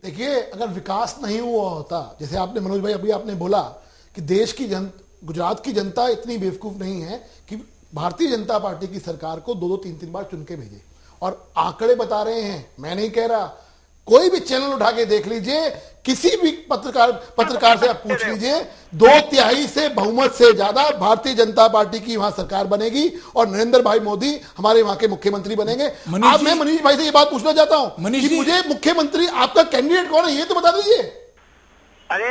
देखिए, अगर विकास नहीं हुआ होता, जैसे आपने मनोज भाई अभी आपने बोला कि देश की गुजरात की जनता इतनी बेवकूफ नहीं है कि भारतीय जनता पार्टी की सरकार को 2-2 3-3 बार चुन के भेजे। और आंकड़े बता रहे हैं, मैं नहीं कह रहा, कोई भी चैनल उठा के देख लीजिए, किसी भी पत्रकार से आप पूछ लीजिए, 2/3 से बहुमत से ज्यादा भारतीय जनता पार्टी की वहां सरकार बनेगी और नरेंद्र भाई मोदी हमारे वहां के मुख्यमंत्री बनेंगे। अब मैं मनीष भाई से ये बात पूछना चाहता हूं कि मुझे मुख्यमंत्री आपका कैंडिडेट कौन है ये तो बता दीजिए। अरे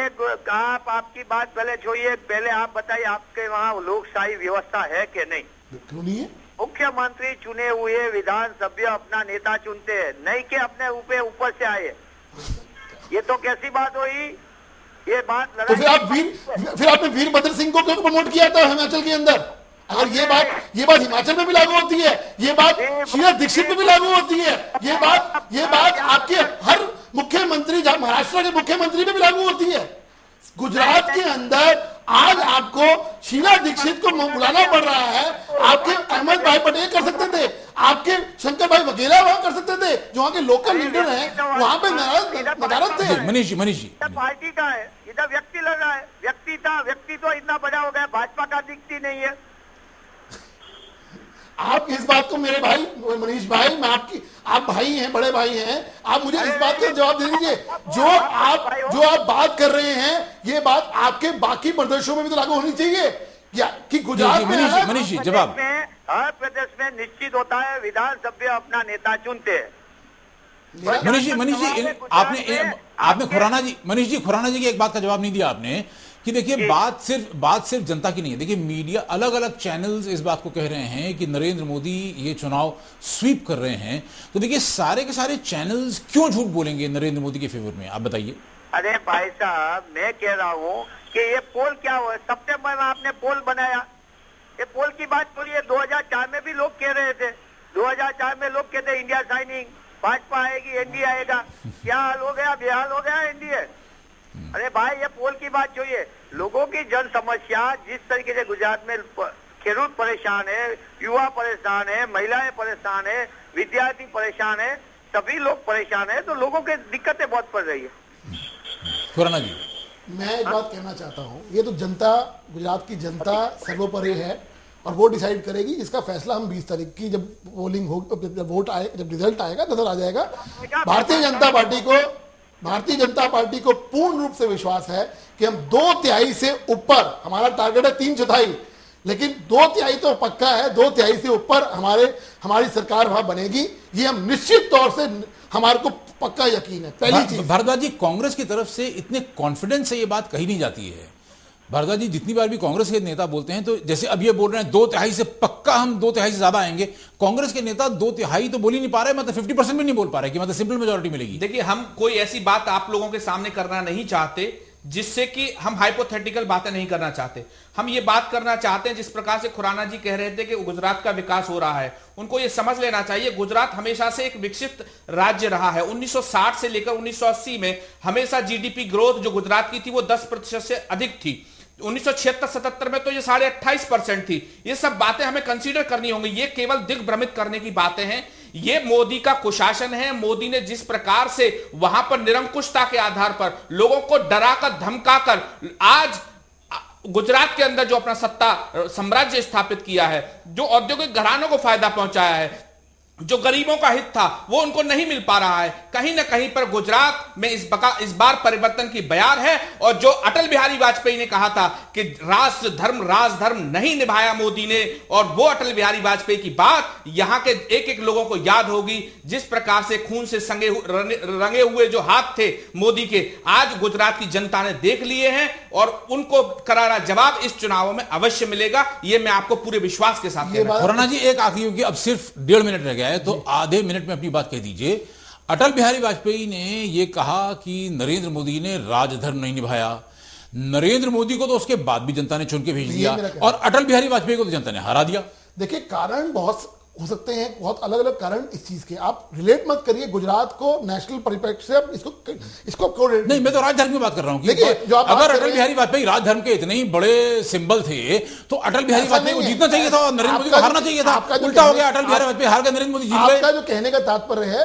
आप आपकी बात पहले छोड़िए, पहले आप बताइए आपके वहाँ लोकशाही व्यवस्था है कि नहीं? क्यों नहीं है? मुख्यमंत्री चुने हुए विधानसभा अपना नेता चुनते हैं, नहीं के अपने ऊपर से आए। ये तो कैसी बात हुई? ये बात तो फिर आपने वीरभद्र सिंह को क्यों प्रमोट किया था हिमाचल के अंदर? अगर ये बात हिमाचल में भी लागू होती है, ये बात शीला दीक्षित में भी लागू होती है, ये बात आपके हर मुख्यमंत्री, महाराष्ट्र के मुख्यमंत्री में भी लागू होती है। गुजरात के अंदर आज आपको शीला दीक्षित को बुलाना पड़ रहा है। आपके अहमद भाई पटेल कर सकते थे, आपके शंकर भाई वघेला वहां कर सकते थे, जो वहां के लोकल लीडर हैं वहां पे नदारत थे। मनीष जी पार्टी का है, इधर व्यक्ति लग रहा है, व्यक्ति तो इतना बड़ा हो गया, भाजपा का दिखती नहीं है। आप इस बात को, मेरे भाई मनीष भाई, मैं आप भाई हैं, बड़े भाई हैं, आप मुझे इस बात का जवाब दे दीजिए। जो आप बात कर रहे हैं, ये बात आपके बाकी प्रदेशों में भी तो लागू होनी चाहिए या कि गुजरात में? मनीष जी जवाब। हर प्रदेश में निश्चित होता है, विधानसभा अपना नेता चुनते हैं। मनीष जी आपने खुराना जी की एक बात का जवाब नहीं दिया आपने कि देखिए बात सिर्फ जनता की नहीं है। देखिए मीडिया, अलग अलग चैनल्स इस बात को कह रहे हैं कि नरेंद्र मोदी ये चुनाव स्वीप कर रहे हैं, तो देखिए सारे के सारे चैनल्स क्यों झूठ बोलेंगे नरेंद्र मोदी के फेवर में, आप बताइए। अरे भाई साहब, मैं कह रहा हूँ कि ये पोल क्या हुआ, सितंबर में आपने पोल बनाया, ये पोल की बात छोड़िए। 2004 में भी लोग कह रहे थे, 2004 में लोग कहते इंडिया शाइनिंग, भाजपा आएगी, एनडीए आएगा। क्या हाल हो गया? बेहाल हो गया एनडीए। अरे भाई, ये पोल की बात जो है, लोगों की जन समस्या जिस तरीके से गुजरात में खेडूत परेशान है, युवा परेशान है, महिलाएं परेशान है, विद्यार्थी परेशान है, सभी लोग परेशान है, तो लोगों की दिक्कतें बहुत पड़ रही है। खुराना जी, मैं एक बात कहना चाहता हूँ, ये तो जनता, गुजरात की जनता सर्वोपरि है और वो डिसाइड करेगी। इसका फैसला हम 20 तारीख की जब पोलिंग हो, जब रिजल्ट आएगा नजर आ जाएगा। भारतीय जनता पार्टी को पूर्ण रूप से विश्वास है कि हम 2/3 से ऊपर, हमारा टारगेट है 3/4, लेकिन 2/3 तो पक्का है, 2/3 से ऊपर हमारी सरकार वहां बनेगी। ये हम निश्चित तौर से, हमारे को पक्का यकीन है। पहली चीज, भारद्वाज जी, कांग्रेस की तरफ से इतने कॉन्फिडेंस से ये बात कही नहीं जाती है। भारद्वाज जी, जितनी बार भी कांग्रेस के नेता बोलते हैं, तो जैसे अब ये बोल रहे हैं 2/3 से पक्का, हम 2/3 से ज्यादा आएंगे, कांग्रेस के नेता 2/3 तो बोल ही नहीं पा रहे, मतलब 50% भी नहीं बोल पा रहे कि मतलब सिंपल मेजोरिटी मिलेगी। देखिए, हम कोई ऐसी बात आप लोगों के सामने करना नहीं चाहते जिससे कि हम हाइपोथेटिकल बातें नहीं करना चाहते। हम ये बात करना चाहते हैं जिस प्रकार से खुराना जी कह रहे थे कि गुजरात का विकास हो रहा है, उनको ये समझ लेना चाहिए गुजरात हमेशा से एक विकसित राज्य रहा है। 1960 से लेकर 1980 में हमेशा जीडीपी ग्रोथ जो गुजरात की थी वो 10% से अधिक थी। 1976-77 में तो ये 28.5% थी। ये सब बातें हमें कंसीडर करनी होंगी, ये केवल दिग्भ्रमित करने की बातें हैं। ये मोदी का कुशासन है। मोदी ने जिस प्रकार से वहां पर निरंकुशता के आधार पर लोगों को डराकर धमकाकर आज गुजरात के अंदर जो अपना सत्ता साम्राज्य स्थापित किया है, जो औद्योगिक घरानों को फायदा पहुंचाया है, जो गरीबों का हित था वो उनको नहीं मिल पा रहा है। कहीं ना कहीं पर गुजरात में इस बार परिवर्तन की बयार है। और जो अटल बिहारी वाजपेयी ने कहा था कि राजधर्म नहीं निभाया मोदी ने, और वो अटल बिहारी वाजपेयी की बात यहां के एक एक लोगों को याद होगी। जिस प्रकार से खून से रंगे हुए जो हाथ थे मोदी के, आज गुजरात की जनता ने देख लिए हैं और उनको करारा जवाब इस चुनावों में अवश्य मिलेगा। ये मैं आपको पूरे विश्वास के साथ कहना। खुराना जी, एक आखिरी, क्योंकि अब सिर्फ 1.5 मिनट रह गया है, तो आधे मिनट में अपनी बात कह दीजिए। अटल बिहारी वाजपेयी ने यह कहा कि नरेंद्र मोदी ने राजधर्म नहीं निभाया। नरेंद्र मोदी को तो उसके बाद भी जनता ने चुन के भेज दिया और अटल बिहारी वाजपेयी को तो जनता ने हरा दिया। देखिए, कारण बहुत हो सकते हैं, बहुत अलग अलग कारण इस चीज के। आप रिलेट मत करिए गुजरात को नेशनल परिप्रेक्ष्य से, इसको नहीं, मैं तो राजधर्म की बात कर रहा हूं। अगर अटल बिहारी वाजपेयी राजधर्म के इतने ही बड़े सिंबल थे तो अटल बिहारी वाजपेयी को जीतना चाहिए था और नरेंद्र मोदी को हारना चाहिए था। उल्टा हो गया, अटल बिहारी वाजपेयी हार गए, नरेंद्र मोदी जीत गए। आपका जो कहने का तात्पर्य है,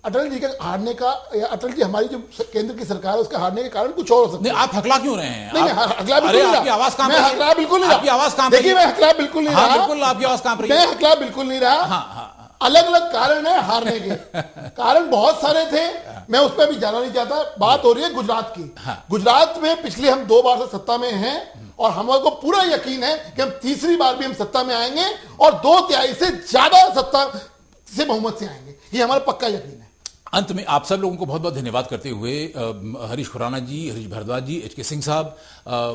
अटल जी के हारने का या अटल जी हमारी जो केंद्र की सरकार है उसके हारने के कारण कुछ और हो सकता नहीं, है। आप हकला क्यों रहे हैं? नहीं, मैं हकला बिल्कुल नहीं रहा। आपकी आवाज कांप मैं रही है। हकला बिल्कुल नहीं रहा। आपकी आवाज कांप रही है। देखिए, मैं हकला बिल्कुल नहीं हाँ, रहा। बिल्कुल आपकी आवाज कांप रही है। मैं हकला बिल्कुल नहीं रहा। हाँ, अलग अलग कारण है हारने के। कारण बहुत सारे थे, मैं उस पर भी जाना नहीं चाहता। बात हो रही है गुजरात की। गुजरात में पिछले हम 2 बार से सत्ता में हैं और हमारे को पूरा यकीन है कि हम तीसरी बार भी हम सत्ता में आएंगे और 2/3 से ज्यादा सत्ता से बहुमत से आएंगे, ये हमारा पक्का यकीन है। अंत में आप सब लोगों को बहुत बहुत धन्यवाद करते हुए हरीश खुराना जी, हरीश भारद्वाज जी, एच के सिंह साहब,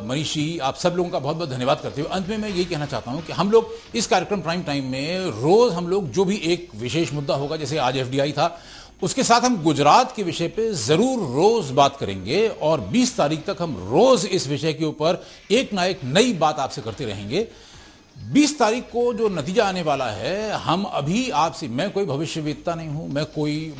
मनीष जी, आप सब लोगों का बहुत बहुत धन्यवाद करते हुए अंत में मैं यही कहना चाहता हूं कि हम लोग इस कार्यक्रम प्राइम टाइम में रोज हम लोग जो भी एक विशेष मुद्दा होगा, जैसे आज एफडीआई था, उसके साथ हम गुजरात के विषय पे जरूर रोज बात करेंगे और 20 तारीख तक हम रोज इस विषय के ऊपर एक ना एक नई बात आपसे करते रहेंगे। 20 तारीख को जो नतीजा आने वाला है, हम अभी आपसे, मैं कोई भविष्यवेत्ता नहीं हूं, मैं कोई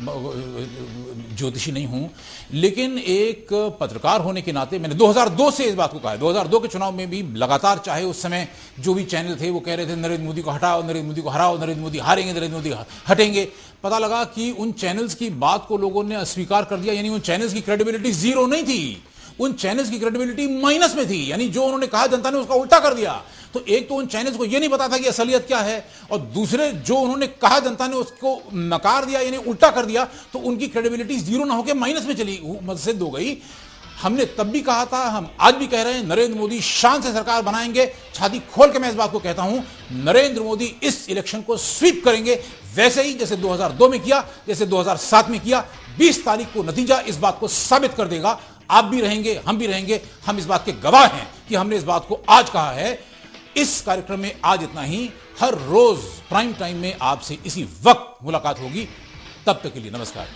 ज्योतिषी नहीं हूं, लेकिन एक पत्रकार होने के नाते मैंने 2002 से इस बात को कहा है। 2002 के चुनाव में भी लगातार, चाहे उस समय जो भी चैनल थे वो कह रहे थे नरेंद्र मोदी को हटाओ, नरेंद्र मोदी को हराओ, नरेंद्र मोदी हारेंगे, नरेंद्र मोदी हटेंगे, पता लगा कि उन चैनल्स की बात को लोगों ने अस्वीकार कर दिया। यानी उन चैनल्स की क्रेडिबिलिटी जीरो नहीं थी, उन चैनल्स की क्रेडिबिलिटी माइनस में थी। यानी जो उन्होंने कहा जनता ने उसका उल्टा कर दिया। तो एक तो उन चैनल्स को यह नहीं पता था कि असलियत क्या है, और दूसरे जो उन्होंने कहा जनता ने उसको नकार दिया, यानी उल्टा कर दिया, तो उनकी क्रेडिबिलिटी जीरो ना होकर माइनस में चली, सिद्ध हो गई। हमने तब भी कहा था, हम आज भी कह रहे हैं, नरेंद्र मोदी शान से सरकार बनाएंगे। छाती खोल के मैं इस बात को कहता हूं, नरेंद्र मोदी इस इलेक्शन को स्वीप करेंगे, वैसे ही जैसे 2002 में किया, जैसे 2007 में किया। 20 तारीख को नतीजा इस बात को साबित कर देगा। आप भी रहेंगे, हम भी रहेंगे, हम इस बात के गवाह हैं कि हमने इस बात को आज कहा है। इस कार्यक्रम में आज इतना ही। हर रोज प्राइम टाइम में आपसे इसी वक्त मुलाकात होगी। तब तक के लिए नमस्कार।